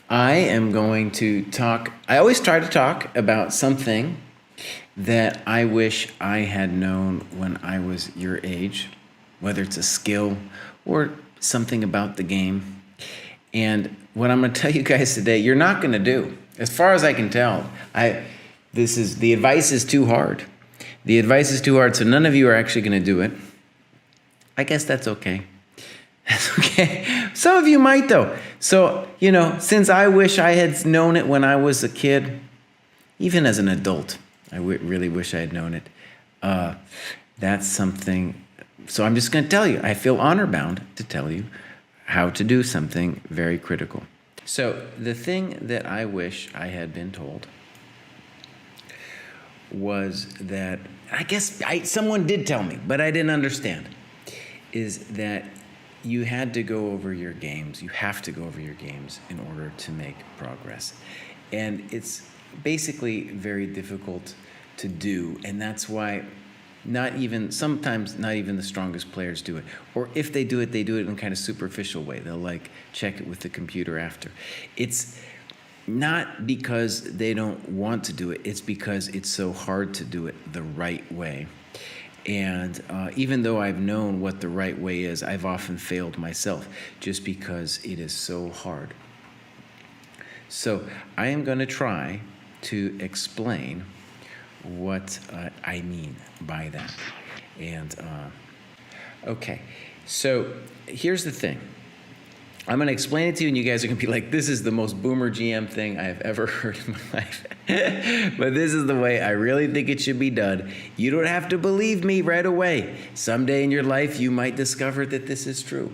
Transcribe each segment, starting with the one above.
I am going to talk, I always try to talk about something that I wish I had known when I was your age, whether it's a skill or something about the game. And what I'm going to tell you guys today, you're not going to do. As far as I can tell, the advice is too hard. The advice is too hard, so none of you are actually going to do it. I guess that's okay. That's okay. Some of you might, though. So, since I wish I had known it when I was a kid, even as an adult, I really wish I had known it. That's something. So I'm just going to tell you. I feel honor-bound to tell you how to do something very critical. So the thing that I wish I had been told was that, I guess someone did tell me, but I didn't understand, is that you had to go over your games. You have to go over your games in order to make progress. And it's basically very difficult to do, and that's why sometimes not even the strongest players do it. Or if they do it in a kind of superficial way. They'll check it with the computer after. It's not because they don't want to do it, it's because it's so hard to do it the right way. And even though I've known what the right way is, I've often failed myself just because it is so hard. So I am going to try to explain what I mean by that. And okay, so here's the thing. I'm going to explain it to you, and you guys are going to be like, this is the most boomer GM thing I have ever heard in my life. But this is the way I really think it should be done. You don't have to believe me right away. Someday in your life, you might discover that this is true.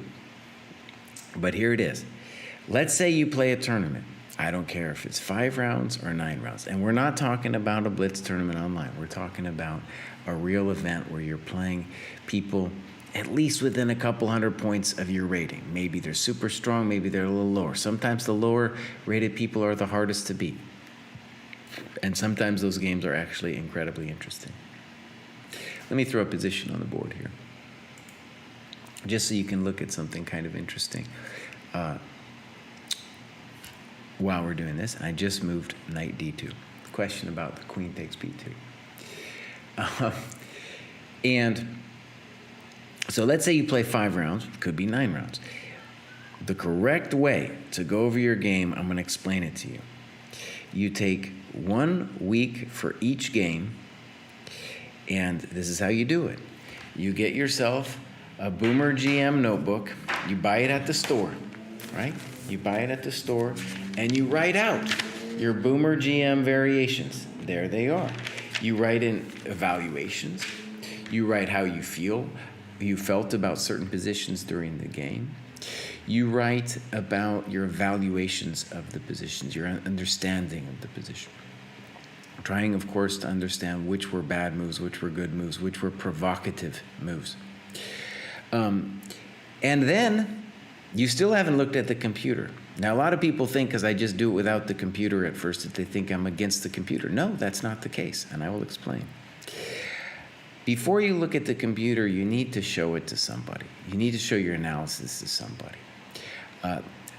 But here it is. Let's say you play a tournament. I don't care if it's 5 rounds or 9 rounds. And we're not talking about a blitz tournament online. We're talking about a real event where you're playing people at least within a couple hundred points of your rating. Maybe they're super strong, maybe they're a little lower. Sometimes the lower rated people are the hardest to beat. And sometimes those games are actually incredibly interesting. Let me throw a position on the board here, just so you can look at something kind of interesting. While we're doing this, I just moved knight d2. Question about the queen takes b2. And so let's say you play 5 rounds, could be 9 rounds. The correct way to go over your game, I'm going to explain it to you. You take 1 week for each game, and this is how you do it. You get yourself a Boomer GM notebook. You buy it at the store, right? You buy it at the store, and you write out your Boomer GM variations. There they are. You write in evaluations. You write how you felt about certain positions during the game. You write about your evaluations of the positions, your understanding of the position. Trying, of course, to understand which were bad moves, which were good moves, which were provocative moves. And then you still haven't looked at the computer. Now, a lot of people think, because I just do it without the computer at first, that they think I'm against the computer. No, that's not the case, and I will explain. Before you look at the computer, you need to show it to somebody. You need to show your analysis to somebody.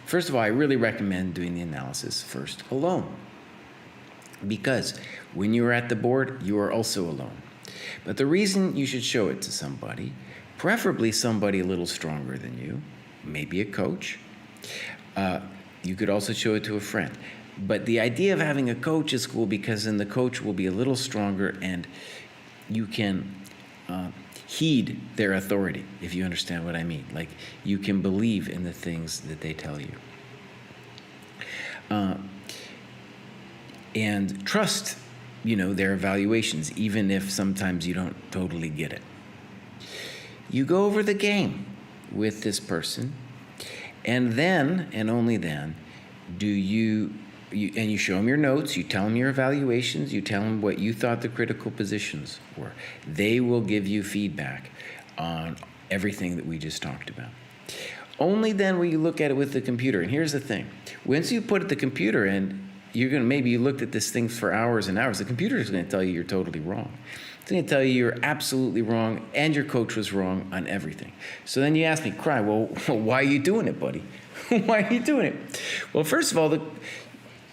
First of all, I really recommend doing the analysis first alone, because when you are at the board, you are also alone. But the reason you should show it to somebody, preferably somebody a little stronger than you, maybe a coach. You could also show it to a friend. But the idea of having a coach is cool because then the coach will be a little stronger and you can heed their authority, if you understand what I mean. Like, you can believe in the things that they tell you. And trust, their evaluations, even if sometimes you don't totally get it. You go over the game with this person, and then, and only then, do you show them your notes, you tell them your evaluations, you tell them what you thought the critical positions were. They will give you feedback on everything that we just talked about. Only then will you look at it with the computer. And here's the thing. Once you put the computer in, maybe you looked at this thing for hours and hours. The computer is going to tell you you're totally wrong. It's going to tell you you're absolutely wrong and your coach was wrong on everything. So then you ask me, Cry, well, why are you doing it, buddy? Why are you doing it? Well, first of all,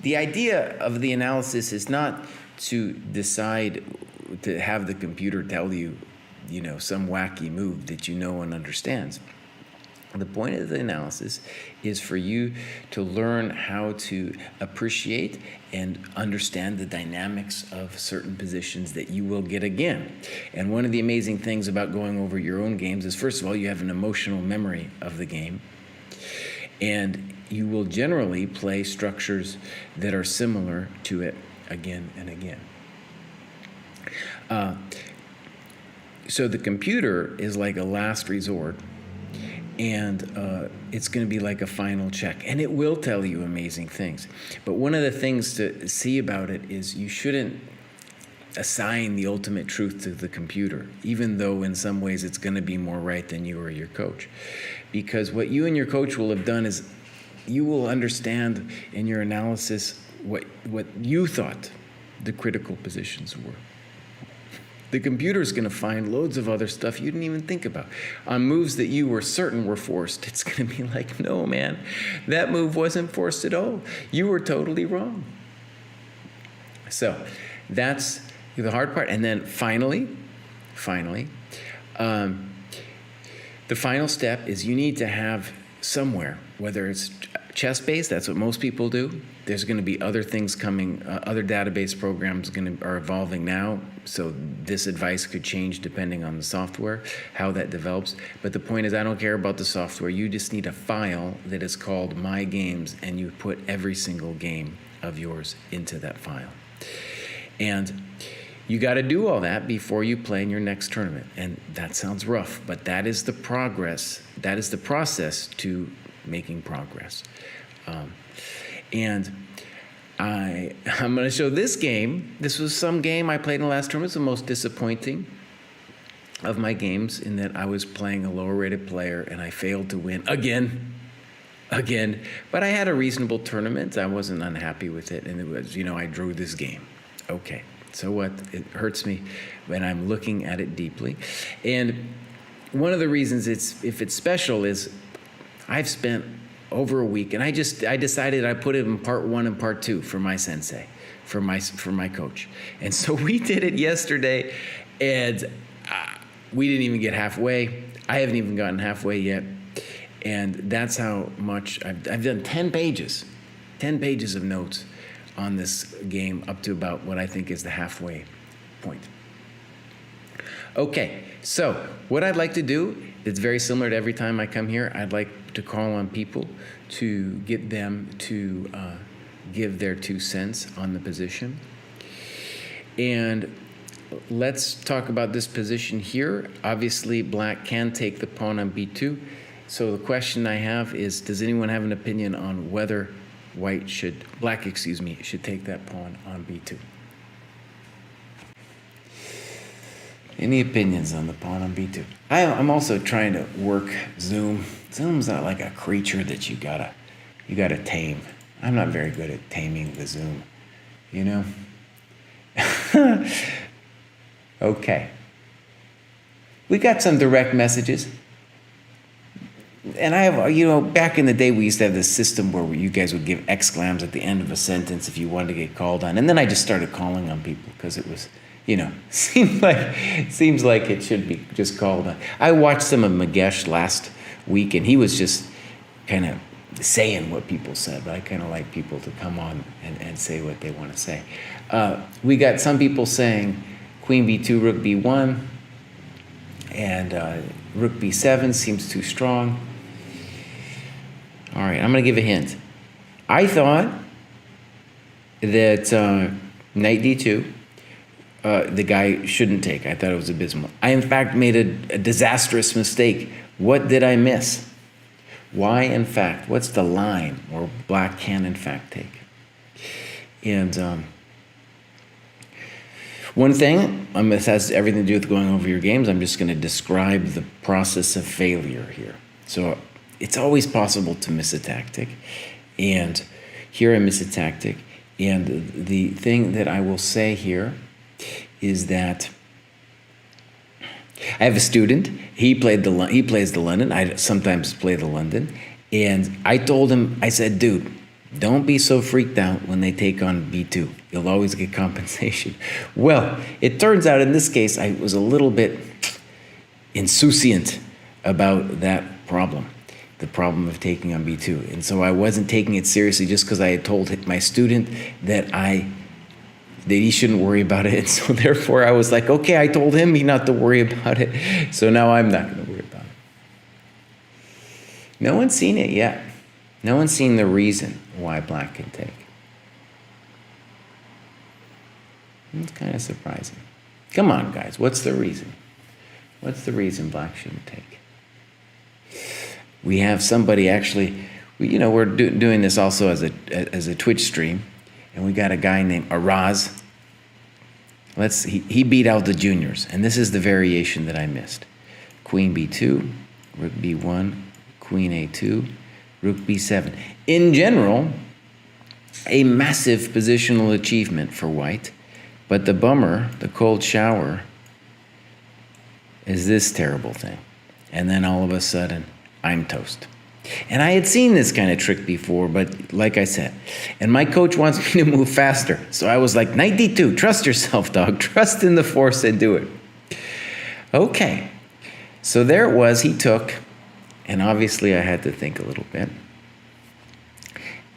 the idea of the analysis is not to decide to have the computer tell you, some wacky move that you know and understands. The point of the analysis is for you to learn how to appreciate and understand the dynamics of certain positions that you will get again. And one of the amazing things about going over your own games is, first of all, you have an emotional memory of the game. And you will generally play structures that are similar to it again and again. So the computer is like a last resort. And it's going to be like a final check. And it will tell you amazing things. But one of the things to see about it is you shouldn't assign the ultimate truth to the computer, even though in some ways it's going to be more right than you or your coach. Because what you and your coach will have done is you will understand in your analysis what you thought the critical positions were. The computer is going to find loads of other stuff you didn't even think about. On moves that you were certain were forced, it's going to be like, no, man, that move wasn't forced at all. You were totally wrong. So that's the hard part. And then finally, the final step is you need to have somewhere, whether it's chess-based, that's what most people do. There's going to be other things coming, other database programs are evolving now, so this advice could change depending on the software, how that develops. But the point is, I don't care about the software. You just need a file that is called My Games, and you put every single game of yours into that file. And you got to do all that before you play in your next tournament. And that sounds rough, but that is the progress. That is the process to making progress. And I'm going to show this game. This was some game I played in the last tournament. It's the most disappointing of my games in that I was playing a lower-rated player and I failed to win again. But I had a reasonable tournament. I wasn't unhappy with it, and it was, I drew this game. Okay, so what? It hurts me when I'm looking at it deeply. And one of the reasons if it's special is I've spent over a week, and I decided I put it in part 1 and part 2 for my sensei, for my coach. And so we did it yesterday, and we didn't even get halfway. I haven't even gotten halfway yet. And that's how much I've done 10 pages of notes on this game up to about what I think is the halfway point. Okay, so what I'd like to do, it's very similar to every time I come here. I'd like to call on people to get them to give their 2 cents on the position. And let's talk about this position here. Obviously, black can take the pawn on b2. So the question I have is, does anyone have an opinion on whether black should take that pawn on b2? Any opinions on the pawn on b2? I'm also trying to work Zoom. Zoom's not like a creature that you gotta tame. I'm not very good at taming the Zoom, Okay. We got some direct messages. And I have, back in the day, we used to have this system where you guys would give exclams at the end of a sentence if you wanted to get called on. And then I just started calling on people because it was, seems like it should be just called on. I watched some of Magesh last week, and he was just kind of saying what people said, but I kind of like people to come on and say what they want to say. We got some people saying queen b2, rook b1, and rook b7 seems too strong. All right, I'm going to give a hint. I thought that knight d2, the guy shouldn't take. I thought it was abysmal. I, in fact, made a disastrous mistake. What did I miss? Why, in fact? What's the line where black can, in fact, take? And one thing, this has everything to do with going over your games. I'm just going to describe the process of failure here. So it's always possible to miss a tactic. And here I miss a tactic. And the thing that I will say here is that I have a student. He plays the London. I sometimes play the London, and I told him. I said, "Dude, don't be so freaked out when they take on B2. You'll always get compensation." Well, it turns out in this case, I was a little bit insouciant about that problem, the problem of taking on B2, and so I wasn't taking it seriously just because I had told my student that he shouldn't worry about it. And so therefore I was like, okay, I told him not to worry about it. So now I'm not going to worry about it. No one's seen it yet. No one's seen the reason why black can take. It's kind of surprising. Come on, guys. What's the reason? What's the reason black shouldn't take? We have somebody actually, we're doing this also as a Twitch stream. And we got a guy named Araz. He beat out the juniors, and this is the variation that I missed. Queen B2, Rook B1, Queen A2, Rook B7. In general, a massive positional achievement for white, but the bummer, the cold shower, is this terrible thing. And then all of a sudden, I'm toast. And I had seen this kind of trick before, but like I said, and my coach wants me to move faster. So I was like, knight d2, trust yourself, dog. Trust in the force and do it. Okay, so there it was. He took, and obviously I had to think a little bit.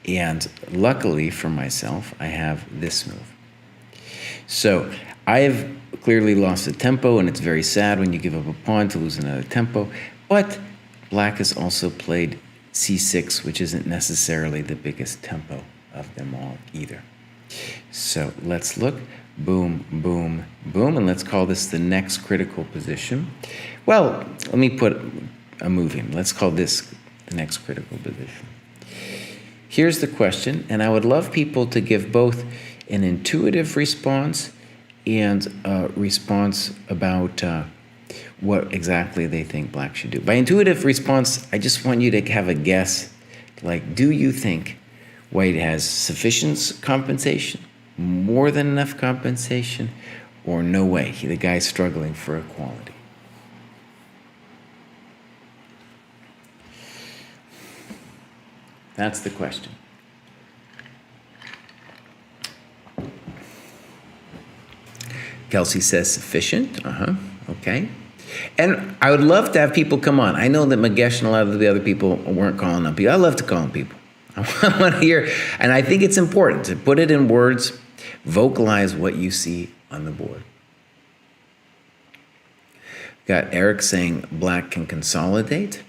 And luckily for myself, I have this move. So I've clearly lost the tempo, and it's very sad when you give up a pawn to lose another tempo, but black has also played c6, which isn't necessarily the biggest tempo of them all either. So let's look. Boom, boom, boom. And let's call this the next critical position. Well, let me put a move in. Let's call this the next critical position. Here's the question, and I would love people to give both an intuitive response and a response about what exactly they think black should do. By intuitive response, I just want you to have a guess. Like, do you think white has sufficient compensation, more than enough compensation, or no way? The guy's struggling for equality. That's the question. Kelsey says sufficient. Okay. And I would love to have people come on. I know that Magesh and a lot of the other people weren't calling on people. I love to call on people. I want to hear, and I think it's important to put it in words, vocalize what you see on the board. Got Eric saying black can consolidate.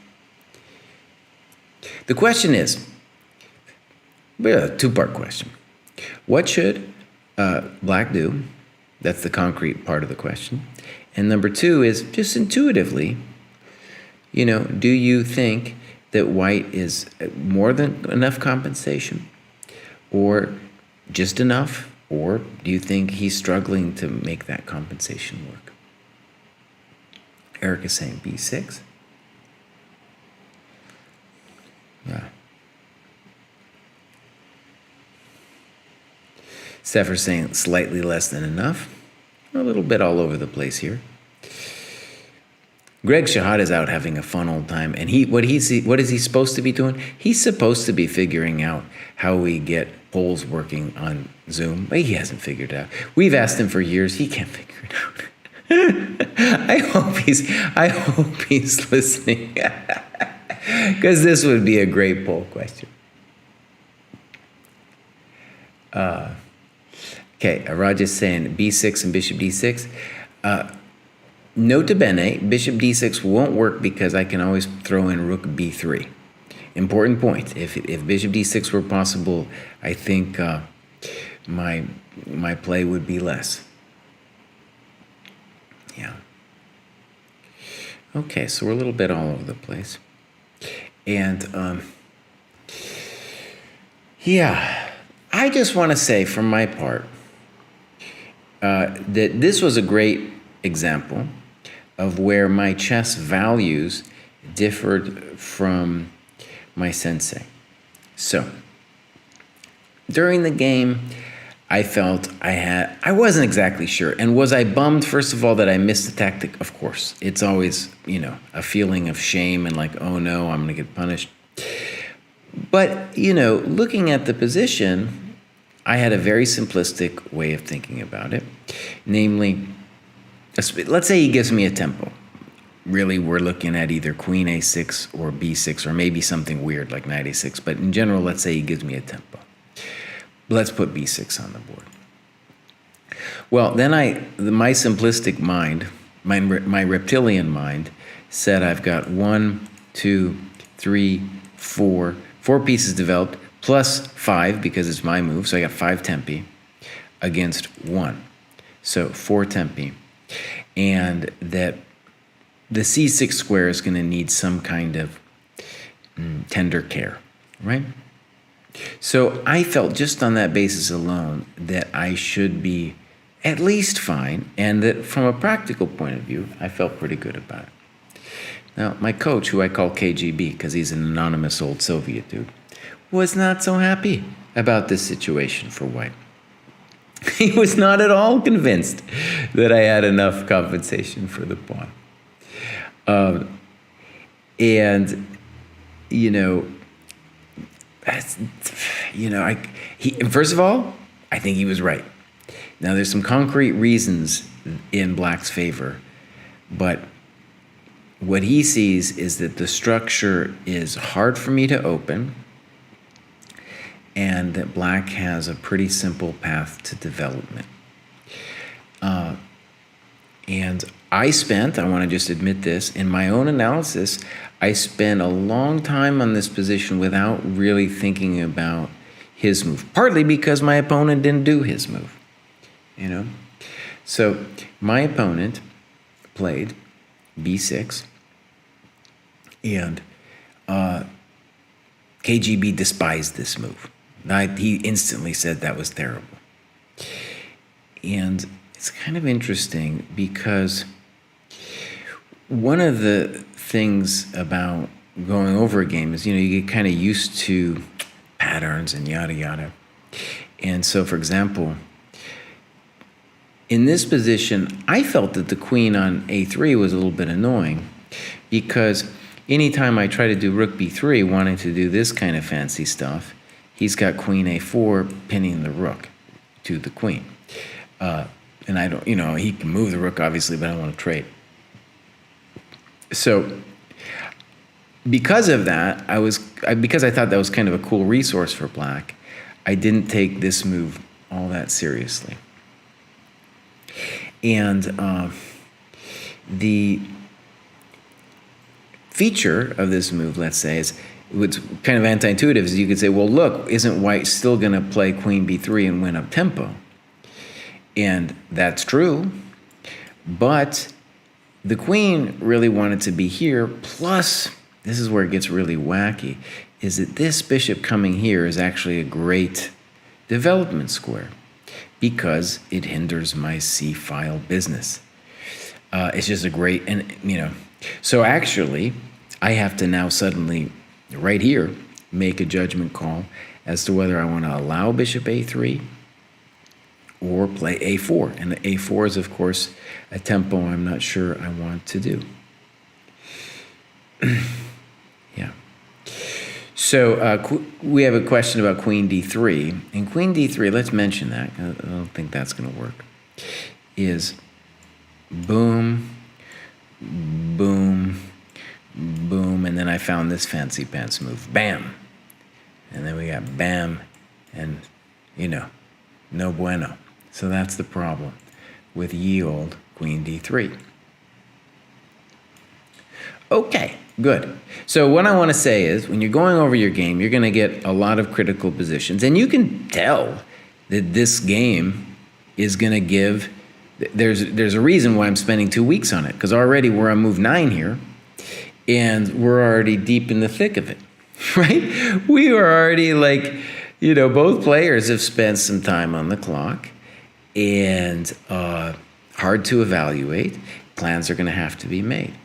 The question is, a two-part question. What should black do? That's the concrete part of the question. And number two is just intuitively, do you think that white is more than enough compensation, or just enough, or do you think he's struggling to make that compensation work? Eric is saying B6. Yeah. Sefer's saying slightly less than enough. A little bit all over the place here. Greg Shahad is out having a fun old time, and what is he supposed to be doing? He's supposed to be figuring out how we get polls working on Zoom. But he hasn't figured it out. We've asked him for years. He can't figure it out. I hope he's listening, because this would be a great poll question. Okay, Raj is saying B6 and Bishop D6. Nota bene, Bishop D6 won't work because I can always throw in Rook B3. Important point. If Bishop D6 were possible, I think my play would be less. Yeah. Okay, so we're a little bit all over the place. And yeah, I just want to say from my part, that this was a great example of where my chess values differed from my sensei. So, during the game, I felt I wasn't exactly sure. And was I bummed, first of all, that I missed the tactic? Of course. It's always, a feeling of shame and like, oh no, I'm going to get punished. But, looking at the position, I had a very simplistic way of thinking about it. Namely, let's say he gives me a tempo. Really, we're looking at either queen a6 or b6 or maybe something weird like knight a6. But in general, let's say he gives me a tempo. Let's put b6 on the board. Well, then my simplistic mind, my reptilian mind, said I've got 1, 2, 3, 4 pieces developed, plus 5 because it's my move, so I got 5 tempi against 1. So 4 tempi. And that the c6 square is going to need some kind of tender care, right? So I felt just on that basis alone that I should be at least fine, and that from a practical point of view, I felt pretty good about it. Now, my coach, who I call KGB because he's an anonymous old Soviet dude, was not so happy about this situation for White. He was not at all convinced that I had enough compensation for the pawn. First of all, I think he was right. Now, there's some concrete reasons in Black's favor, but what he sees is that the structure is hard for me to open, and that Black has a pretty simple path to development. And I want to just admit this, in my own analysis, I spent a long time on this position without really thinking about his move, partly because my opponent didn't do his move, So my opponent played b6, and KGB despised this move. He instantly said that was terrible. And it's kind of interesting because one of the things about going over a game is, you get kind of used to patterns and yada yada. And so, for example, in this position, I felt that the queen on a3 was a little bit annoying because anytime I try to do rook b3, wanting to do this kind of fancy stuff, he's got queen a4 pinning the rook to the queen. And I don't, he can move the rook, obviously, but I don't want to trade. So because of that, because I thought that was kind of a cool resource for Black, I didn't take this move all that seriously. And the feature of this move, let's say, is what's kind of anti-intuitive is you could say, well, look, isn't White still going to play queen b3 and win up tempo? And that's true, but the queen really wanted to be here. Plus, this is where it gets really wacky, is that this bishop coming here is actually a great development square because it hinders my c-file business. It's just a great, so actually, I have to now suddenly, right here, make a judgment call as to whether I want to allow bishop a3 or play a4. And the a4 is, of course, a tempo I'm not sure I want to do. Yeah. So we have a question about queen d3. And queen d3, let's mention that. I don't think that's going to work. Is boom, boom, boom, and then I found this fancy pants move. Bam. And then we got bam and, no bueno. So that's the problem with ye olde queen d3. Okay, good. So what I want to say is when you're going over your game, you're going to get a lot of critical positions. And you can tell that this game is going to give, there's a reason why I'm spending 2 weeks on it, because already we're on move 9 here, and we're already deep in the thick of it, right? We are already both players have spent some time on the clock, and hard to evaluate. Plans are going to have to be made.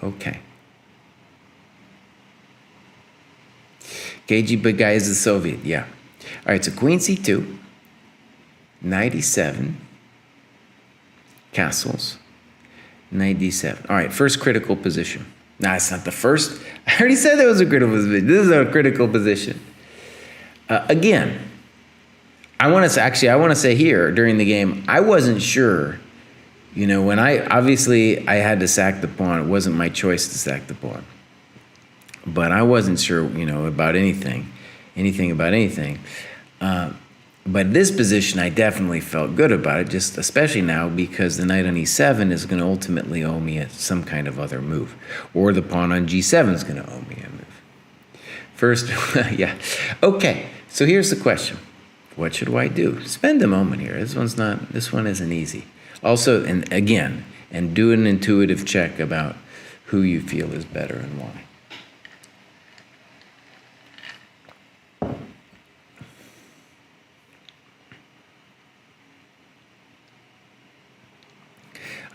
Okay. KGB guy is a Soviet, yeah. All right, so queen c2, knight e7, castles, knight d7. All right, first critical position. No, it's not the first. I already said that was a critical position. This is a critical position. Again, I want to say here during the game, I wasn't sure. When I had to sack the pawn. It wasn't my choice to sack the pawn. But I wasn't sure, about anything about anything. But this position, I definitely felt good about it, just especially now because the knight on e7 is going to ultimately owe me some kind of other move. Or the pawn on g7 is going to owe me a move. First, yeah. Okay, so here's the question. What should I do? Spend a moment here. This one isn't easy. Also, and again, do an intuitive check about who you feel is better and why.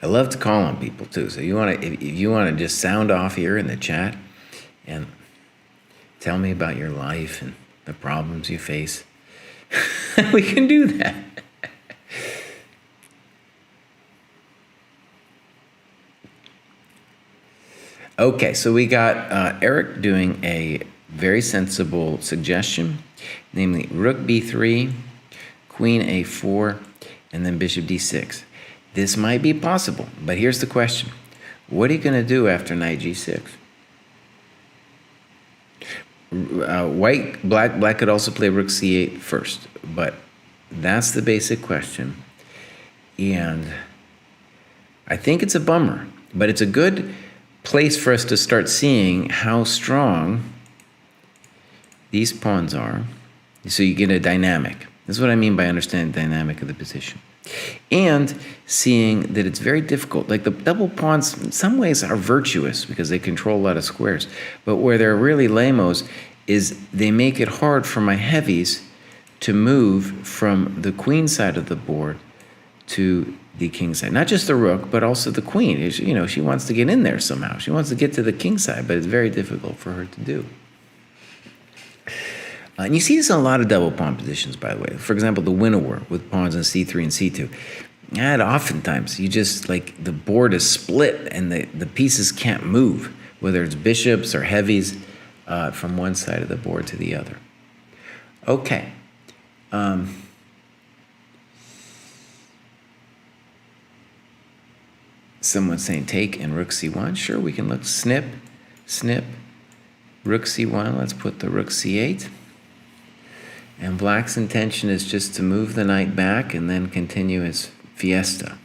I love to call on people too. So if you want to just sound off here in the chat and tell me about your life and the problems you face, we can do that. Okay, so we got Eric doing a very sensible suggestion, namely rook b3, queen a4, and then bishop d6. This might be possible, but here's the question. What are you going to do after knight g6? Black could also play rook c8 first, but that's the basic question. And I think it's a bummer, but it's a good place for us to start seeing how strong these pawns are. So you get a dynamic. This is what I mean by understanding the dynamic of the position. And seeing that it's very difficult. Like the double pawns in some ways are virtuous because they control a lot of squares. But where they're really lamos is they make it hard for my heavies to move from the queen side of the board to the king side. Not just the rook, but also the queen. She wants to get in there somehow. She wants to get to the king side, but it's very difficult for her to do. And you see this in a lot of double pawn positions, by the way. For example, the winnower with pawns on c3 and c2. And oftentimes, you just, the board is split and the pieces can't move, whether it's bishops or heavies, from one side of the board to the other. Okay. Someone's saying take and rook c1. Sure, we can look. Snip, rook c1. Let's put the rook c8. And black's intention is just to move the knight back and then continue his fiesta.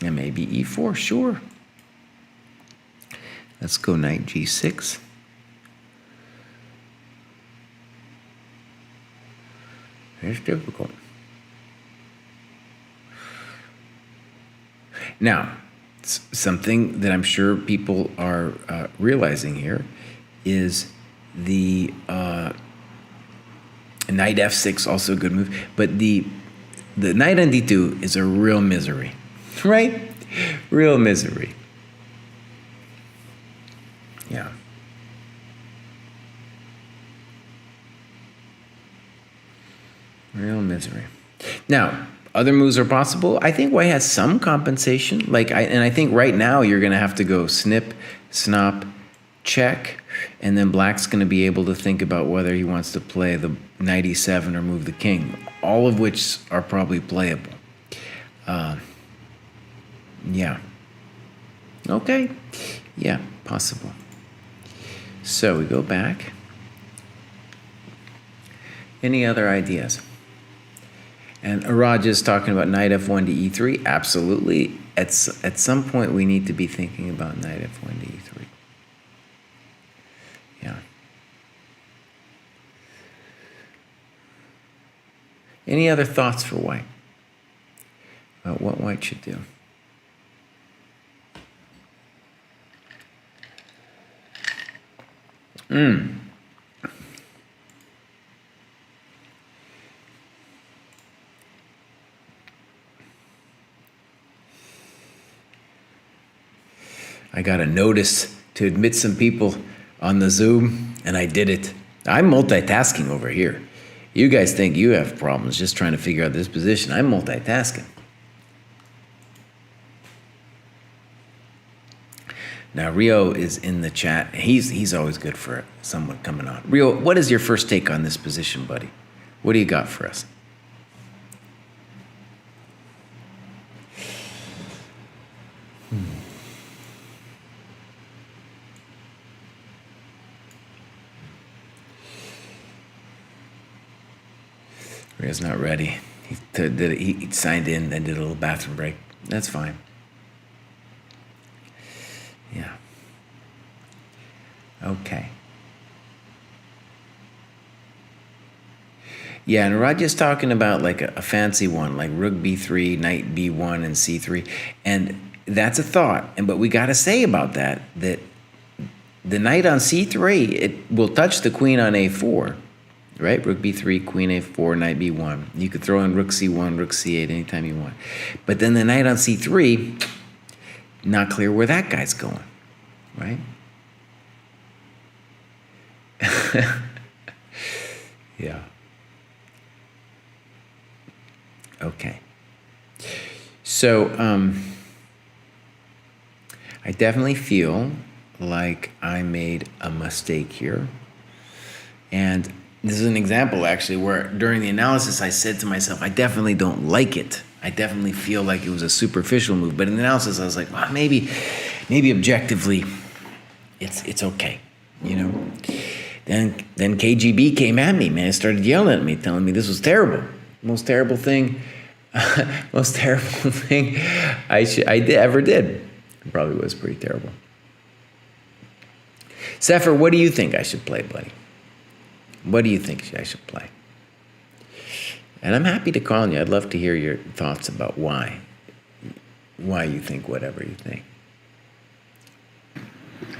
And maybe e4, sure. Let's go knight g6. It's difficult. Now, something that I'm sure people are realizing here is the knight f6, also a good move, but the knight on d2 is a real misery, right? Real misery. Yeah. Real misery. Now, other moves are possible. I think white has some compensation. I think right now you're going to have to go snip, snop, check, and then black's going to be able to think about whether he wants to play the knight e7 or move the king, all of which are probably playable. Yeah. Okay. Yeah, possible. So we go back. Any other ideas? And Araj is talking about knight f1 to e3. Absolutely. At some point, we need to be thinking about knight f1 to e3. Yeah. Any other thoughts for white about what white should do? I got a notice to admit some people on the Zoom, and I did it. I'm multitasking over here. You guys think you have problems just trying to figure out this position. I'm multitasking. Now, Rio is in the chat. He's always good for someone coming on. Rio, what is your first take on this position, buddy? What do you got for us? Rio's not ready. He signed in, then did a little bathroom break. That's fine. Yeah. Okay. Yeah, and Raja's talking about like a fancy one, like rook b3, knight b1, and c3. And that's a thought. But we got to say about that the knight on c3, it will touch the queen on a4. Right? Rook b3, queen a4, knight b1. You could throw in rook c1, rook c8 anytime you want. But then the knight on c3, not clear where that guy's going, right? Yeah. Okay. So, I definitely feel like I made a mistake here. And this is an example, actually, where during the analysis I said to myself, I definitely don't like it. I definitely feel like it was a superficial move. But in the analysis, I was like, well, maybe objectively, it's okay, you know. Then KGB came at me, man. Started yelling at me, telling me this was terrible, most terrible thing I ever did. It probably was pretty terrible. Sefer, what do you think I should play, buddy? What do you think I should play? And I'm happy to call on you. I'd love to hear your thoughts about why you think whatever you think.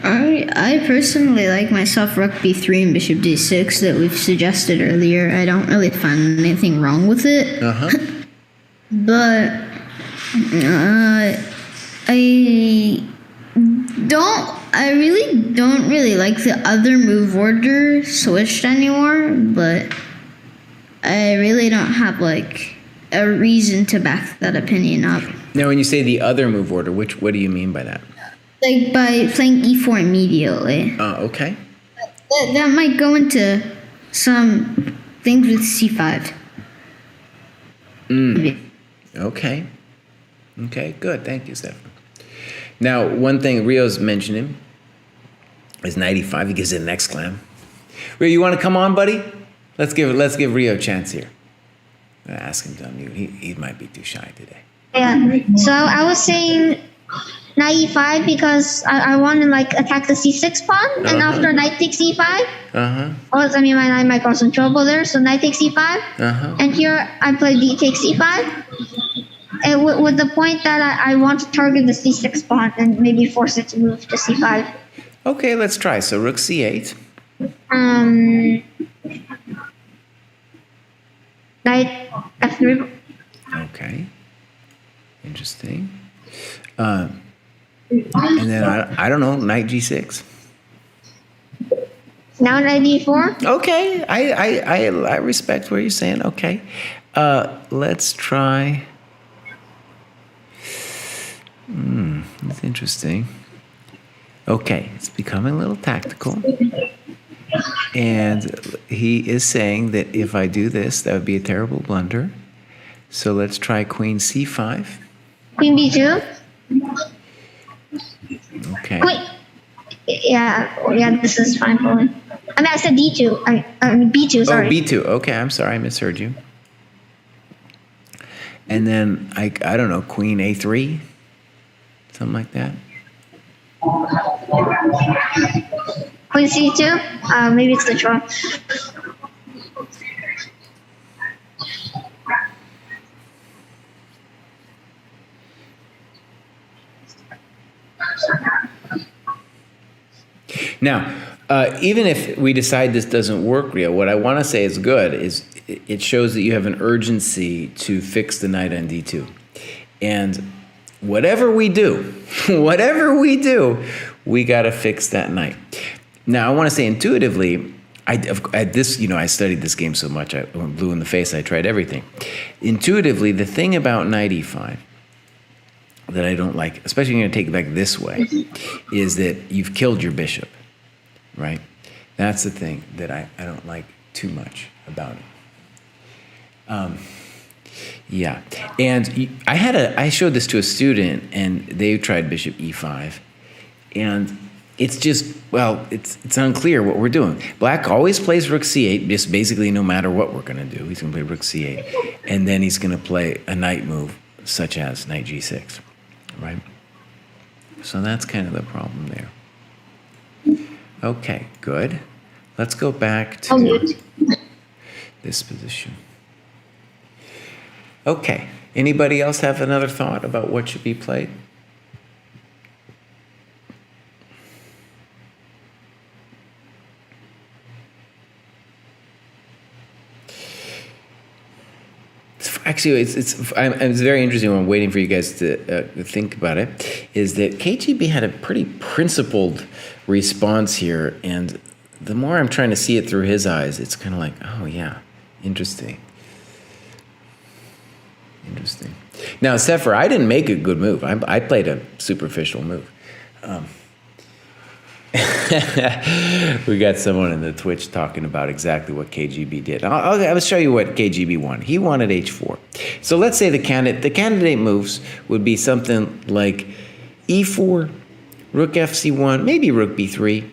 I personally like myself rook b3 and bishop d6 that we've suggested earlier. I don't really find anything wrong with it. But I really don't like the other move order switched anymore, but I really don't have like a reason to back that opinion up. Now, when you say the other move order, what do you mean by that? Like by playing e4 immediately. Oh, okay. That might go into some things with c5. Okay. Okay, good. Thank you, Stefan. Now, one thing Rio's mentioning is 95. He gives it an exclam. Rio, you want to come on, buddy? Let's give Rio a chance here. Ask him to unmute. He might be too shy today. Yeah. So I was saying knight e5 because I want to like attack the c6 pawn, and after knight takes e5. I mean, my knight might cause some trouble there. So knight takes e5, and here I play d takes e5. And with the point that I want to target the c6 pawn and maybe force it to move to c5. Okay, let's try. So rook c8. Knight f3. Okay. Interesting. And then I don't know, knight g6. Now knight d4. Okay, I respect what you're saying. Okay, let's try. That's interesting. Okay, it's becoming a little tactical. And he is saying that if I do this, that would be a terrible blunder. So let's try queen c5. Queen b2. Okay. Wait. Yeah, this is fine for me. I mean, I said d2. I mean b2, sorry. Oh, b2. Okay, I'm sorry, I misheard you. And then, I don't know, queen a3? Something like that? Queen c2? Maybe it's the draw. Now, even if we decide this doesn't work, Rio, what I want to say is good is it shows that you have an urgency to fix the knight on d2. And whatever we do, we got to fix that knight. Now, I want to say intuitively, I studied this game so much, I went blue in the face, I tried everything. Intuitively, the thing about knight e5 that I don't like, especially when you're going to take it back this way, is that you've killed your bishop, right? That's the thing that I don't like too much about it. Yeah, and I showed this to a student, and they tried bishop e5, and it's just, it's unclear what we're doing. Black always plays rook c8, just basically no matter what we're going to do. He's going to play rook c8, and then he's going to play a knight move, such as knight g6, right? So that's kind of the problem there. Okay, good. Let's go back to this position. Okay, anybody else have another thought about what should be played? Actually, it's very interesting when I'm waiting for you guys to think about it, is that KGB had a pretty principled response here, and the more I'm trying to see it through his eyes, it's kind of like, oh yeah, interesting. Interesting. Now, Sefer, I didn't make a good move. I played a superficial move. We got someone in the Twitch talking about exactly what KGB did. I'll show you what KGB wanted. He wanted h4. So let's say the candidate moves would be something like e4, rook fc1, maybe rook b3.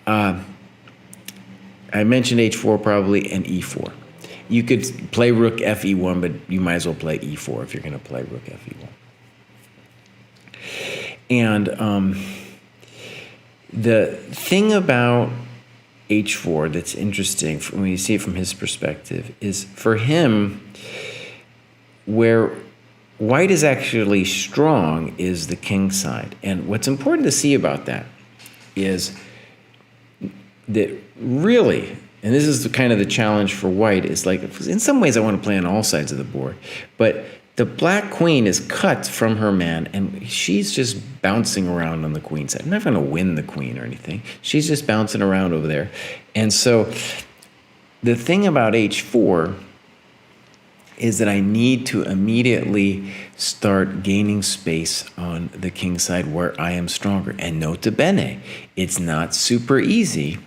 I mentioned h4 probably, and e4. You could play rook fe1, but you might as well play e4 if you're going to play rook fe1. And the thing about h4 that's interesting when you see it from his perspective is, for him, where white is actually strong is the king side. And what's important to see about that is that really, and this is kind of the challenge for white, is like, in some ways I want to play on all sides of the board, but the black queen is cut from her man, and she's just bouncing around on the queen side. I'm not going to win the queen or anything. She's just bouncing around over there. And so the thing about h4 is that I need to immediately start gaining space on the king side where I am stronger. And nota bene, it's not super easy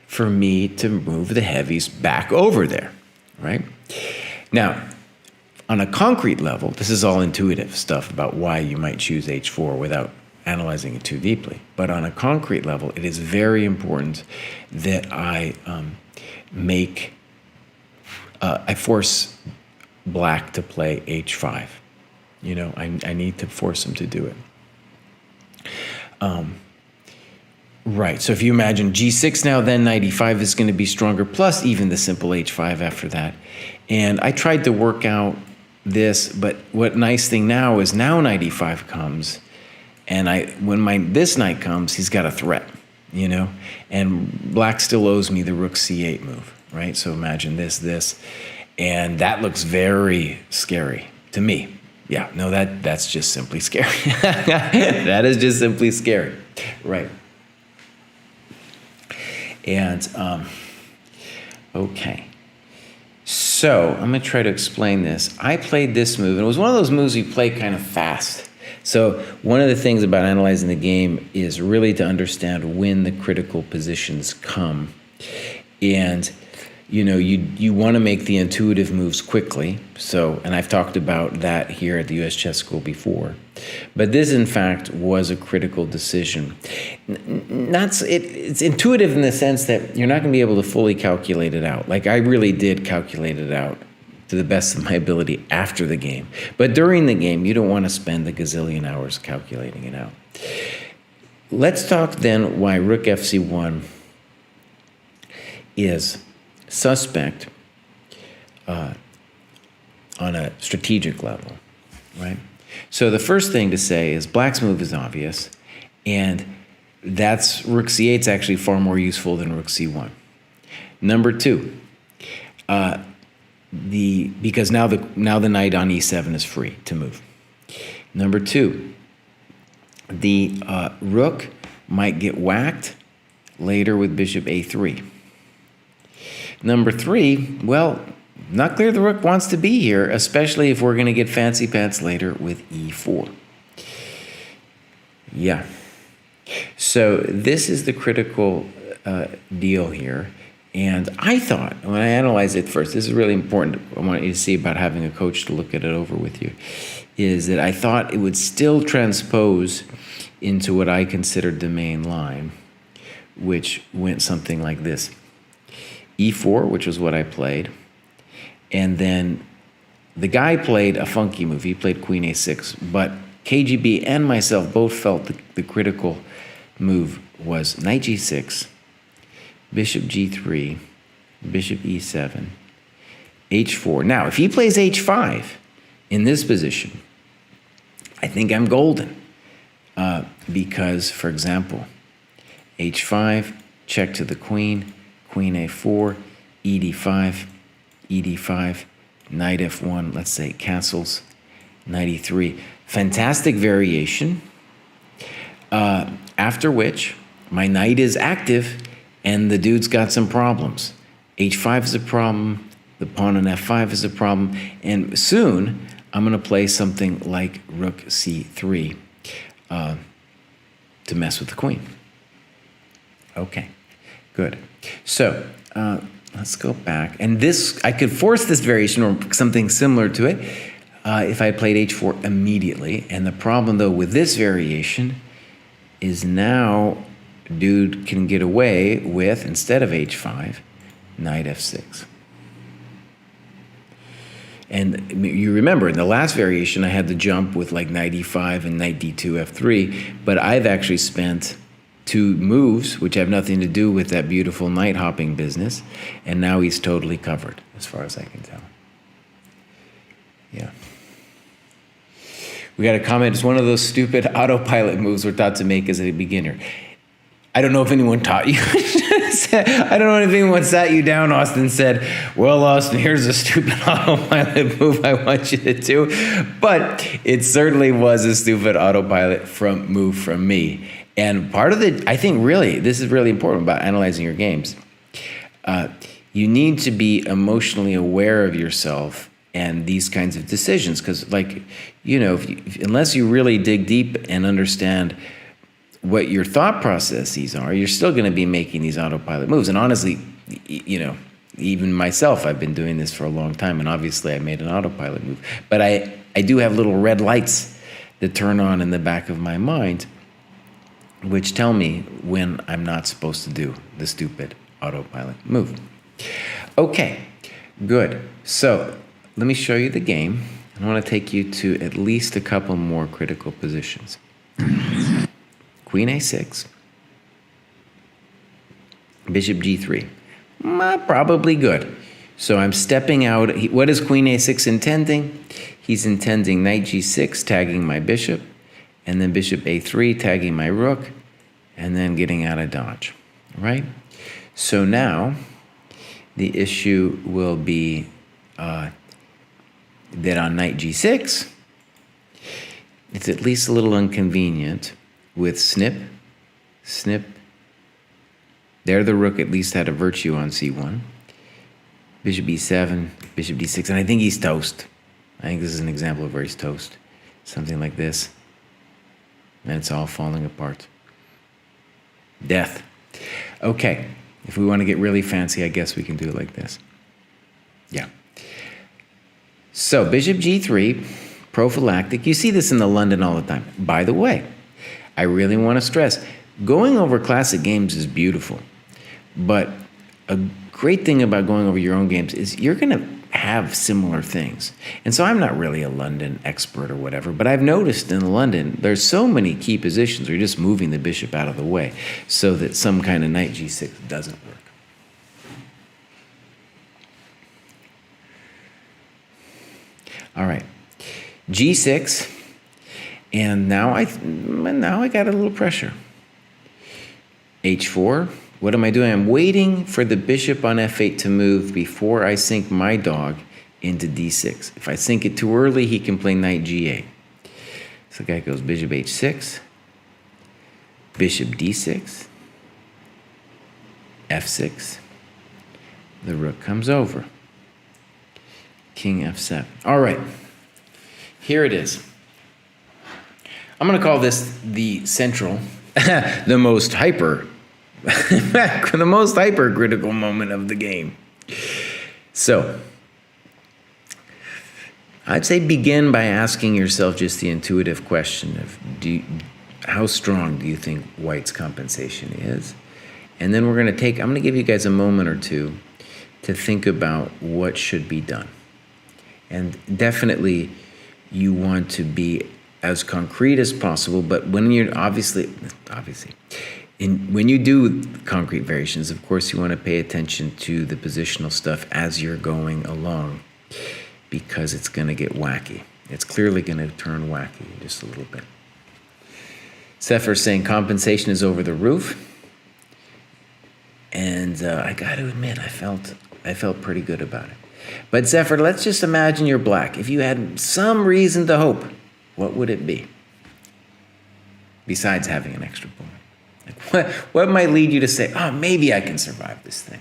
for me to move the heavies back over there, right? Now, on a concrete level, this is all intuitive stuff about why you might choose h4 without analyzing it too deeply. But on a concrete level, it is very important that I I force black to play h5. You know, I need to force him to do it. Right, so if you imagine g6 now, then knight e5 is going to be stronger, plus even the simple h5 after that. And I tried to work out this, but what nice thing now is now knight e5 comes, and when this knight comes, he's got a threat, you know? And black still owes me the rook c8 move, right? So imagine this, and that looks very scary to me. Yeah, no, that's just simply scary. That is just simply scary, right? And, okay. So I'm going to try to explain this. I played this move, and it was one of those moves you play kind of fast. So one of the things about analyzing the game is really to understand when the critical positions come. And, you know, you want to make the intuitive moves quickly. So, and I've talked about that here at the U.S. Chess School before. But this, in fact, was a critical decision. It's intuitive in the sense that you're not going to be able to fully calculate it out. Like, I really did calculate it out to the best of my ability after the game. But during the game, you don't want to spend a gazillion hours calculating it out. Let's talk then why rook fc1 is suspect on a strategic level, right? So the first thing to say is black's move is obvious, and that's rook c8 is actually far more useful than rook c1. Number two, because now the knight on e7 is free to move. Number two, the rook might get whacked later with bishop a3. Number 3, well, not clear the rook wants to be here, especially if we're going to get fancy pants later with e4. Yeah. So this is the critical deal here. And I thought, when I analyzed it first, this is really important, I want you to see about having a coach to look at it over with you, is that I thought it would still transpose into what I considered the main line, which went something like this. e4, which was what I played, and then the guy played a funky move. He played queen a6, but KGB and myself both felt the critical move was knight g6, bishop g3, bishop e7, h4. Now, if he plays h5 in this position, I think I'm golden. Because, for example, h5, check to the queen, queen a4, ed5, ed5, knight f1, let's say castles, knight e3. Fantastic variation, after which my knight is active and the dude's got some problems. h5 is a problem, the pawn on f5 is a problem, and soon I'm going to play something like rook c3 to mess with the queen. Okay, good. So let's go back. And this, I could force this variation or something similar to it if I played h4 immediately. And the problem, though, with this variation is now dude can get away with, instead of h5, knight f6. And you remember, in the last variation, I had the jump with like knight e5 and knight d2, f3, but I've actually spent 2 moves, which have nothing to do with that beautiful knight hopping business, and now he's totally covered, as far as I can tell. Yeah. We got a comment, it's one of those stupid autopilot moves we're taught to make as a beginner. I don't know if anyone taught you. I don't know if anyone sat you down, Austin, said, well, Austin, here's a stupid autopilot move I want you to do. But it certainly was a stupid autopilot move from me. And part of it, I think really, this is really important about analyzing your games. You need to be emotionally aware of yourself and these kinds of decisions. Because, like, you know, unless you really dig deep and understand what your thought processes are, you're still going to be making these autopilot moves. And honestly, you know, even myself, I've been doing this for a long time, and obviously I made an autopilot move. But I do have little red lights that turn on in the back of my mind, which tell me when I'm not supposed to do the stupid autopilot move. Okay, good. So let me show you the game. I want to take you to at least a couple more critical positions. Queen a6, bishop g3, probably good. So I'm stepping out. What is queen a6 intending? He's intending knight g6, tagging my bishop, and then bishop a3, tagging my rook, and then getting out of dodge, right? So now the issue will be that on knight g6, it's at least a little inconvenient with snip, snip. There the rook at least had a virtue on c1. Bishop e7, bishop d6, and I think he's toast. I think this is an example of where he's toast. Something like this. And it's all falling apart. Death. Okay, if we want to get really fancy, I guess we can do it like this. Yeah. So bishop g3, prophylactic. You see this in the London all the time. By the way, I really want to stress, going over classic games is beautiful, but a great thing about going over your own games is you're going to have similar things. And so I'm not really a London expert or whatever, but I've noticed in London, there's so many key positions where you're just moving the bishop out of the way so that some kind of knight g6 doesn't work. All right, g6. And now I got a little pressure. h4, what am I doing? I'm waiting for the bishop on f8 to move before I sink my dog into d6. If I sink it too early, he can play knight g8. So the guy goes bishop h6, bishop d6, f6, The rook comes over. King f7. All right. Here it is. I'm going to call this the central, the most hypercritical moment of the game. So, I'd say begin by asking yourself just the intuitive question of how strong do you think white's compensation is? And then I'm going to give you guys a moment or two to think about what should be done. And definitely you want to be as concrete as possible, but when you're when you do concrete variations, of course you want to pay attention to the positional stuff as you're going along, because it's going to get wacky. It's clearly going to turn wacky just a little bit. Sefer's saying compensation is over the roof. And I got to admit, I felt pretty good about it. But Sefer, let's just imagine you're black. If you had some reason to hope, what would it be? Besides having an extra pawn. Like what might lead you to say, oh, maybe I can survive this thing?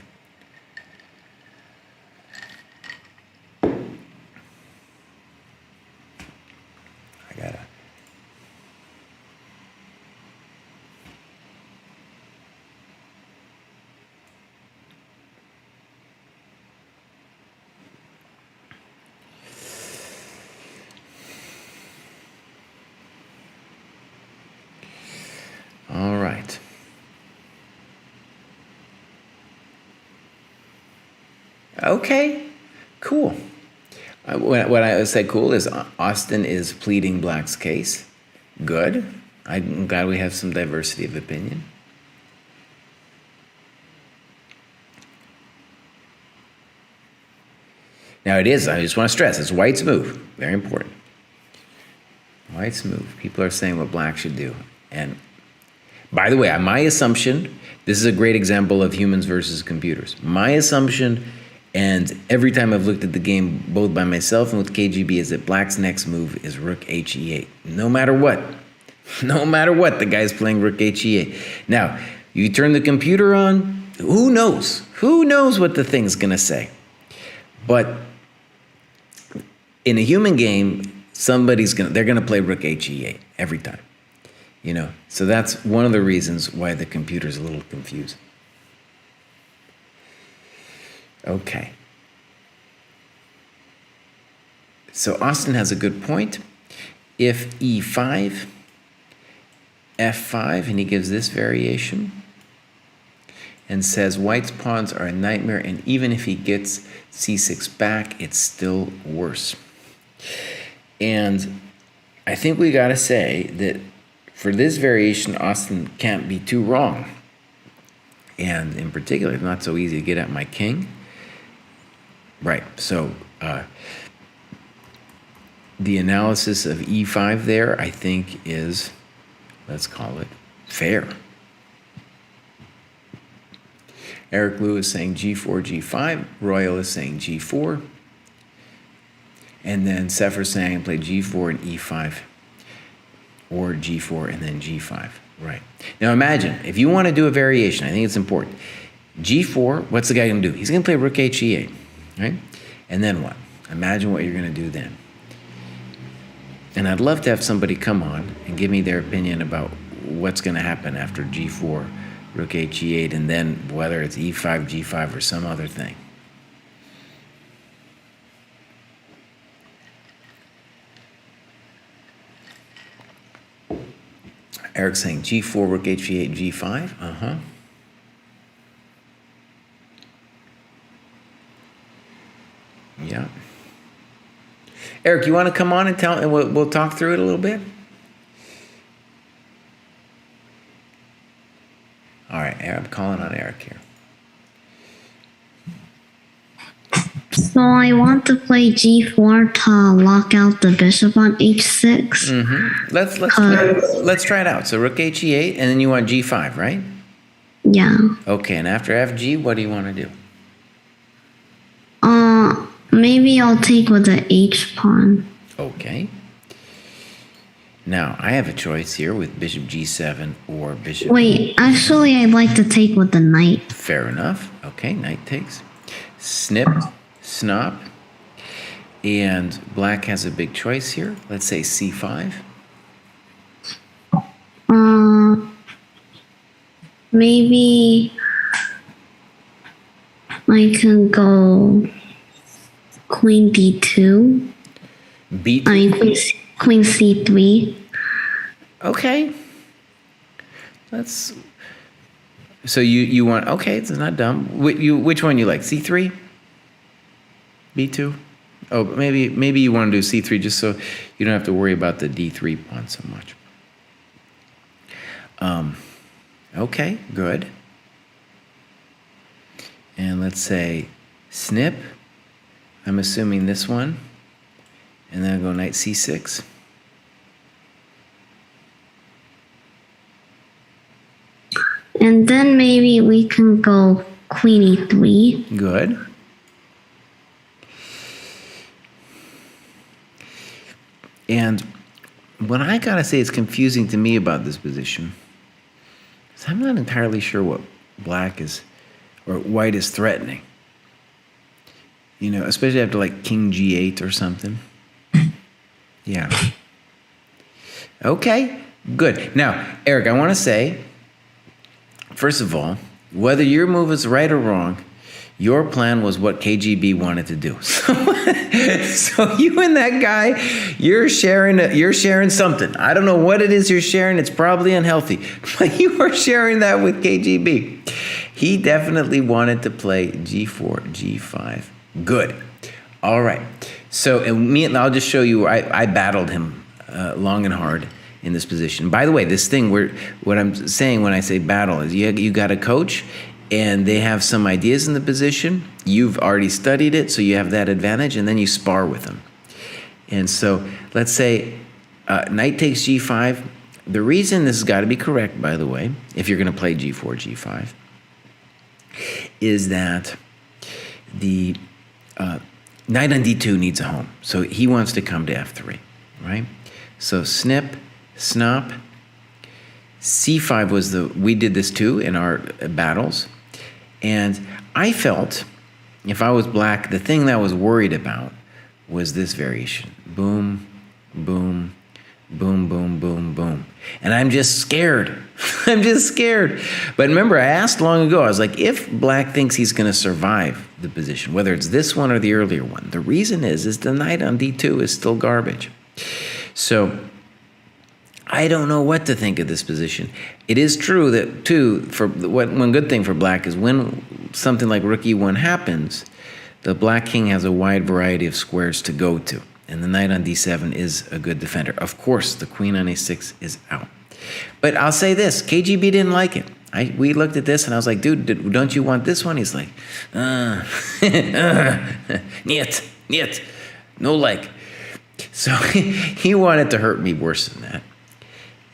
All right. Okay, cool. What I would say cool is Austin is pleading black's case. Good. I'm glad we have some diversity of opinion. Now it is, I just want to stress, it's white's move. Very important. White's move. People are saying what black should do. And by the way, my assumption, this is a great example of humans versus computers. My assumption, and every time I've looked at the game, both by myself and with KGB, is that black's next move is rook HE8. No matter what. No matter what, the guy's playing rook HE8. Now, you turn the computer on, who knows? Who knows what the thing's going to say? But in a human game, they're going to play rook HE8 every time. You know, so that's one of the reasons why the computer's a little confused. Okay. So Austin has a good point. If E5, F5, and he gives this variation and says white's pawns are a nightmare, and even if he gets C6 back, it's still worse. And I think we got to say that for this variation, Austin can't be too wrong. And in particular, it's not so easy to get at my king. Right, so the analysis of E5 there, I think, is, let's call it, fair. Eric Liu is saying G4, G5. Royal is saying G4. And then Sefer saying play G4 and E5. Or G4 and then G5. Right. Now imagine, if you want to do a variation, I think it's important. G4, what's the guy going to do? He's going to play rook HE8. Right? And then what? Imagine what you're going to do then. And I'd love to have somebody come on and give me their opinion about what's going to happen after G4, rook HE8, and then whether it's E5, G5, or some other thing. Eric's saying G4, rook HE8, G5. Yeah. Eric, you want to come on and tell, and we'll talk through it a little bit? All right, I'm calling on Eric here. So I want to play G4 to lock out the bishop on H6. Mm-hmm. Let's try it out. So rook HE8, and then you want G5, right? Yeah. Okay, and after FG, what do you want to do? Maybe I'll take with the H pawn. Okay. Now, I have a choice here with bishop G7 or bishop... Wait, actually I'd like to take with the knight. Fair enough. Okay, knight takes. snip, snop, and black has a big choice here. Let's say c5. Maybe I can go queen d2. B2. I mean queen c3. Okay. So you want, okay, it's not dumb. Which one you like? C3? B2? Oh, maybe you want to do C3 just so you don't have to worry about the D3 pawn so much. Okay, good. And let's say snip. I'm assuming this one. And then I'll go knight C6. And then maybe we can go queen e3. Good. And what I gotta say is confusing to me about this position is I'm not entirely sure what black is or white is threatening. You know, especially after like king g8 or something. Yeah. Okay, good. Now, Eric, I want to say, first of all, whether your move is right or wrong, your plan was what KGB wanted to do. So you and that guy, you're sharing something. I don't know what it is you're sharing. It's probably unhealthy, but you are sharing that with KGB. He definitely wanted to play G4, G5. Good. All right. So I'll just show you. I battled him long and hard in this position. By the way, this thing what I'm saying when I say battle is you got a coach. And they have some ideas in the position. You've already studied it, so you have that advantage, and then you spar with them. And so let's say knight takes g5. The reason this has got to be correct, by the way, if you're going to play g4, g5, is that the knight on d2 needs a home. So he wants to come to f3, right? So snip, snop. C5 we did this too in our battles. And I felt, if I was black, the thing that I was worried about was this variation. Boom, boom, boom, boom, boom, boom. And I'm just scared. I'm just scared. But remember, I asked long ago, I was like, if black thinks he's going to survive the position, whether it's this one or the earlier one, the reason is the knight on d2 is still garbage. So I don't know what to think of this position. It is true that, too, one good thing for black is when something like rook e1 happens, the black king has a wide variety of squares to go to, and the knight on d7 is a good defender. Of course, the queen on a6 is out. But I'll say this, KGB didn't like it. We looked at this, and I was like, dude, don't you want this one? He's like, niet, no like. So he wanted to hurt me worse than that.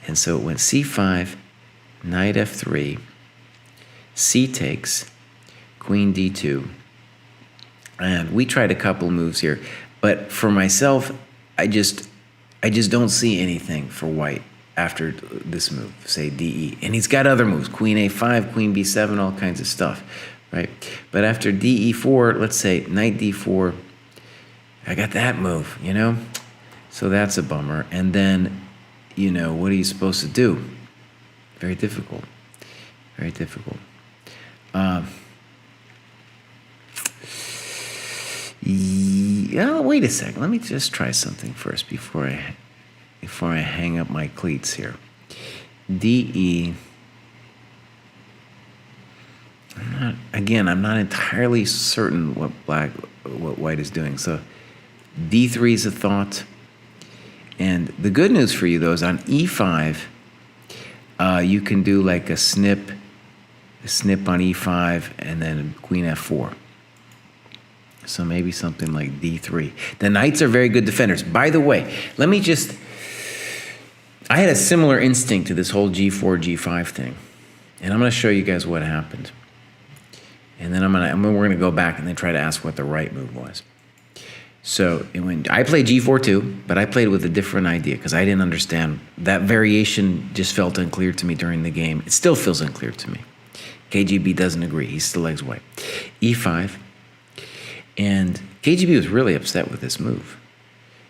And so it went c5, knight f3, c takes, queen d2. And we tried a couple moves here. But for myself, I just don't see anything for white after this move, say de. And he's got other moves, queen a5, queen b7, all kinds of stuff, right? But after de4, let's say knight d4, I got that move, you know? So that's a bummer. And then, you know, what are you supposed to do? Very difficult. Very difficult. Yeah, wait a second. Let me just try something first before I hang up my cleats here. DE. I'm not entirely certain what white is doing. So D3 is a thought. And the good news for you, though, is on E5, you can do like a snip on E5, and then queen F4. So maybe something like D3. The knights are very good defenders. By the way, I had a similar instinct to this whole G4, G5 thing. And I'm going to show you guys what happened. And then we're going to go back and then try to ask what the right move was. So I played G4 too, but I played with a different idea because I didn't understand. That variation just felt unclear to me during the game. It still feels unclear to me. KGB doesn't agree. He still likes white. E5. And KGB was really upset with this move,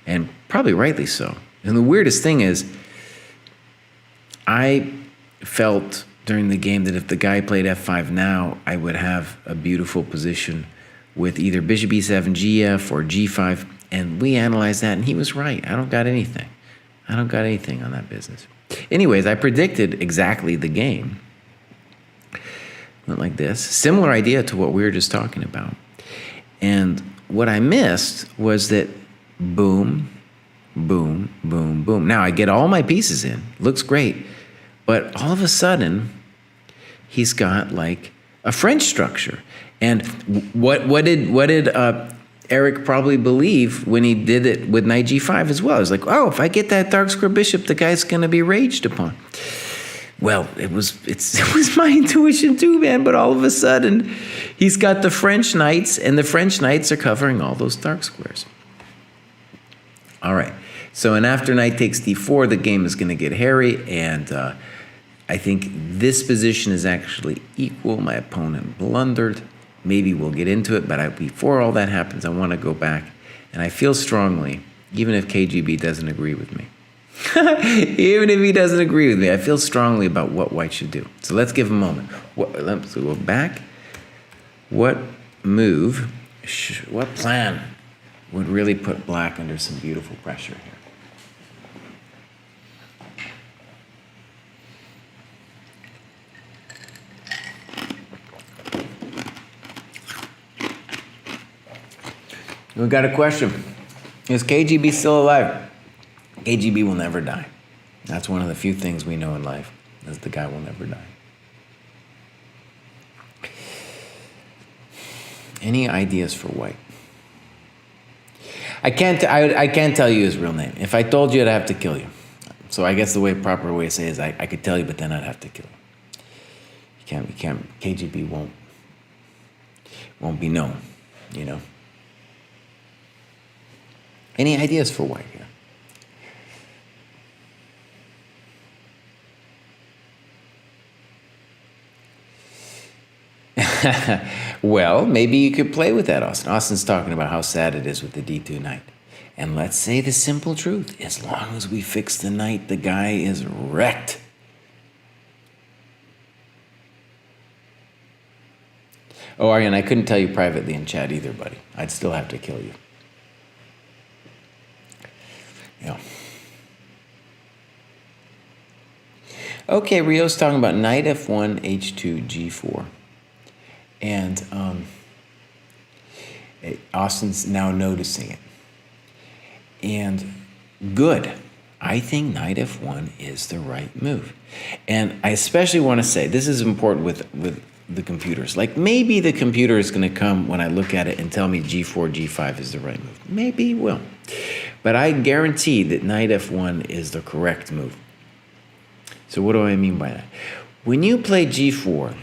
and probably rightly so. And the weirdest thing is, I felt during the game that if the guy played f5 now, I would have a beautiful position with either bishop e7, gf, or g5. And we analyzed that, and he was right. I don't got anything. I don't got anything on that business. Anyways, I predicted exactly the game. Went like this. Similar idea to what we were just talking about. And what I missed was that boom, boom, boom, boom. Now I get all my pieces in. Looks great. But all of a sudden, he's got like a French structure. And what did Eric probably believe when he did it with knight g5 as well? It was like, oh, if I get that dark square bishop, the guy's going to be raged upon. Well, it was my intuition too, man. But all of a sudden, he's got the French knights, and the French knights are covering all those dark squares. All right. So, and after knight takes d4, the game is going to get hairy, and I think this position is actually equal. My opponent blundered. Maybe we'll get into it, but before all that happens, I want to go back, and I feel strongly, even if KGB doesn't agree with me, even if he doesn't agree with me, I feel strongly about what white should do. So let's give him a moment. Let's go back. What move, what plan would really put black under some beautiful pressure here? We got a question. Is KGB still alive? KGB will never die. That's one of the few things we know in life, is the guy will never die. Any ideas for white? I can't tell you his real name. If I told you, I'd have to kill you. So I guess the proper way to say it is I could tell you, but then I'd have to kill you. You can't, KGB won't be known, you know. Any ideas for white here? Well, maybe you could play with that, Austin. Austin's talking about how sad it is with the d2 knight. And let's say the simple truth. As long as we fix the knight, the guy is wrecked. Oh, Aryan, I couldn't tell you privately in chat either, buddy. I'd still have to kill you. Yeah. Okay, Rio's talking about knight f1, h2, g4. And Austin's now noticing it. And good. I think knight f1 is the right move. And I especially want to say, this is important with the computers. Like, maybe the computer is going to come when I look at it and tell me g4, g5 is the right move. Maybe it will. But I guarantee that knight f1 is the correct move. So what do I mean by that? When you play g4,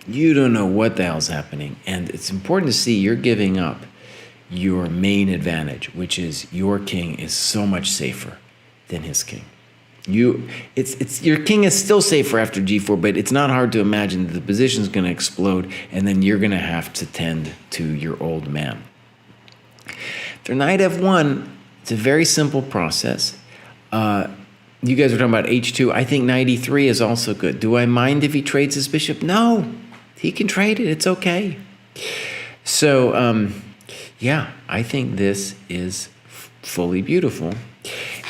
you don't know what the hell's happening. And it's important to see you're giving up your main advantage, which is your king is so much safer than his king. Your king is still safer after g4, but it's not hard to imagine that the position's going to explode, and then you're going to have to tend to your old man. For knight f1, it's a very simple process. You guys were talking about h2. I think knight e3 is also good. Do I mind if he trades his bishop? No, he can trade it. It's okay. So, yeah, I think this is fully beautiful.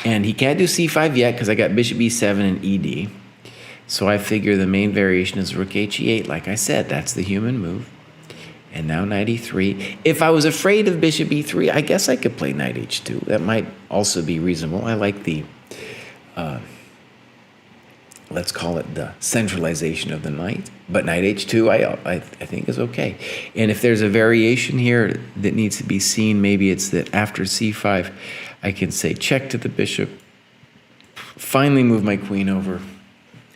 And he can't do c5 yet because I got bishop e7 and ed. So I figure the main variation is rook he8. Like I said, that's the human move. And now knight e3. If I was afraid of bishop e3, I guess I could play knight h2. That might also be reasonable. I like the, let's call it the centralization of the knight. But knight h2 I think is okay. And if there's a variation here that needs to be seen, maybe it's that after c5, I can say check to the bishop, finally move my queen over,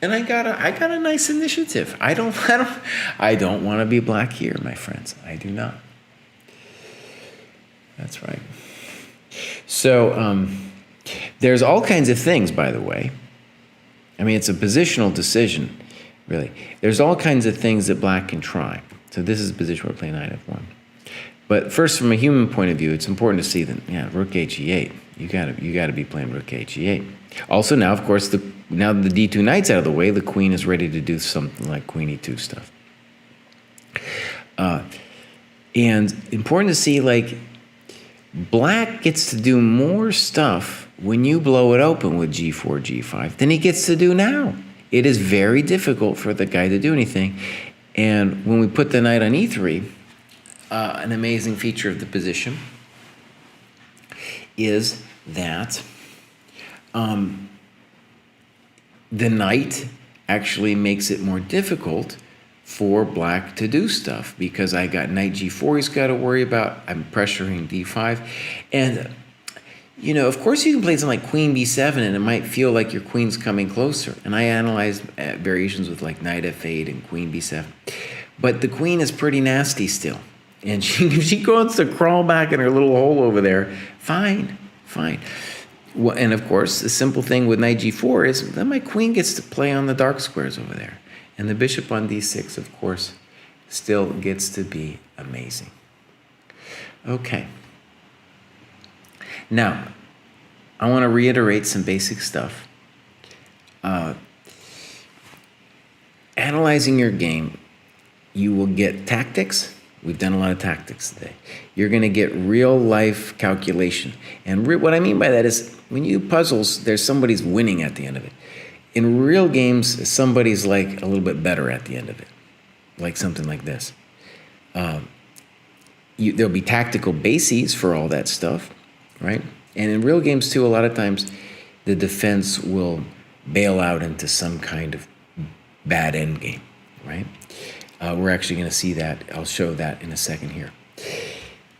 and I got a nice initiative. I don't want to be black here, my friends. I do not. That's right. So there's all kinds of things, by the way. I mean, it's a positional decision, really. There's all kinds of things that black can try. So this is a position where I play knight f1. But first, from a human point of view, it's important to see that, rook HE8. You gotta be playing rook HE8. Also, now, of course, now the D2 knight's out of the way, the queen is ready to do something like queen E2 stuff. And important to see, like, black gets to do more stuff when you blow it open with G4, G5 than he gets to do now. It is very difficult for the guy to do anything. And when we put the knight on E3, an amazing feature of the position is that the knight actually makes it more difficult for black to do stuff, because I got knight G4 he's got to worry about. I'm pressuring D5. And, of course you can play something like queen B7 and it might feel like your queen's coming closer. And I analyzed variations with like knight F8 and queen B7. But the queen is pretty nasty still. And if she wants to crawl back in her little hole over there, fine. Well, and of course, the simple thing with knight G4 is that my queen gets to play on the dark squares over there. And the bishop on D6, of course, still gets to be amazing. Okay. Now, I want to reiterate some basic stuff. Analyzing your game, you will get tactics. We've done a lot of tactics today. You're going to get real life calculation. And what I mean by that is when you do puzzles, there's somebody's winning at the end of it. In real games, somebody's like a little bit better at the end of it, like something like this. There'll be tactical bases for all that stuff, right? And in real games too, a lot of times the defense will bail out into some kind of bad endgame, right? We're actually going to see that. I'll show that in a second here.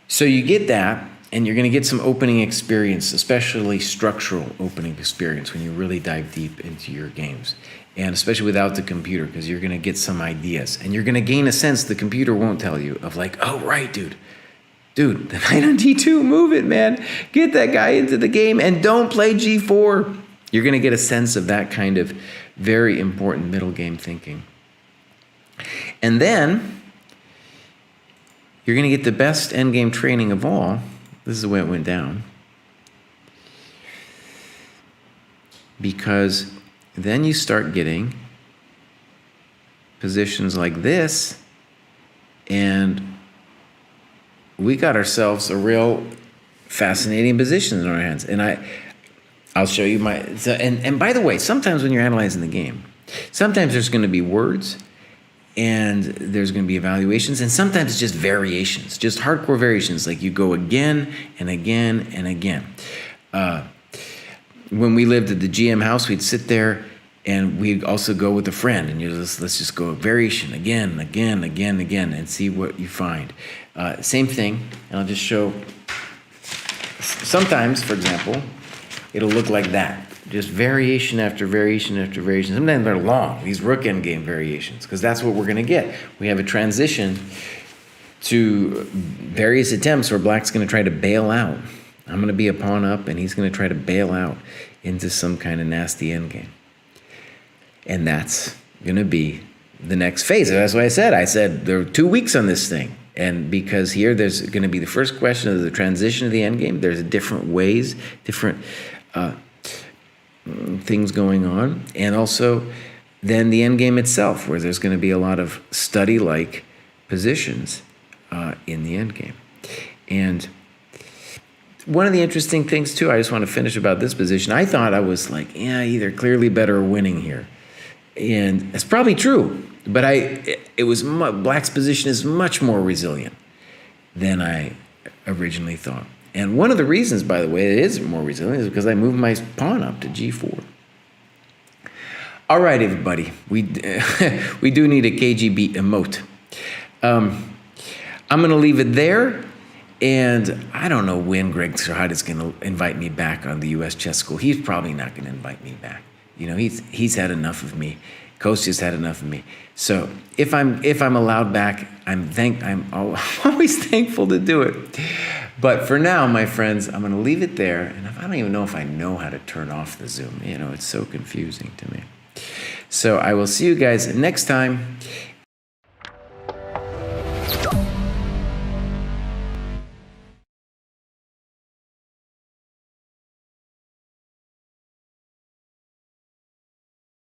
So you get that, and you're going to get some opening experience, especially structural opening experience when you really dive deep into your games. And especially without the computer, because you're going to get some ideas. And you're going to gain a sense the computer won't tell you of like, oh, right, dude, the knight on D2, move it, man. Get that guy into the game and don't play G4. You're going to get a sense of that kind of very important middle game thinking. And then you're going to get the best endgame training of all. This is the way it went down. Because then you start getting positions like this, and we got ourselves a real fascinating position in our hands. And I'll show you and by the way, sometimes when you're analyzing the game, sometimes there's going to be words and there's going to be evaluations, and sometimes it's just variations, just hardcore variations, like you go again and again and again. When we lived at the GM house, we'd sit there and we'd also go with a friend, and let's just go variation again, and see what you find. Same thing, and I'll just show. Sometimes, for example, it'll look like that. Just variation after variation after variation. Sometimes they're long, these rook endgame variations, because that's what we're going to get. We have a transition to various attempts where black's going to try to bail out. I'm going to be a pawn up, and he's going to try to bail out into some kind of nasty endgame. And that's going to be the next phase. That's what I said there are 2 weeks on this thing. And because here there's going to be the first question of the transition to the endgame. There's different ways, different things going on, and also then the endgame itself, where there's going to be a lot of study-like positions in the endgame. And one of the interesting things too, I just want to finish about this position. I thought I was like, either clearly better or winning here, and that's probably true. But black's position is much more resilient than I originally thought. And one of the reasons, by the way, it is more resilient is because I moved my pawn up to G4. All right, everybody. We do need a KGB emote. I'm going to leave it there. And I don't know when Greg Strahd is going to invite me back on the U.S. Chess School. He's probably not going to invite me back. He's had enough of me. Kostya's had enough of me. So if I'm allowed back, I'm always thankful to do it. But for now, my friends, I'm going to leave it there. And I don't even know if I know how to turn off the Zoom. It's so confusing to me. So I will see you guys next time.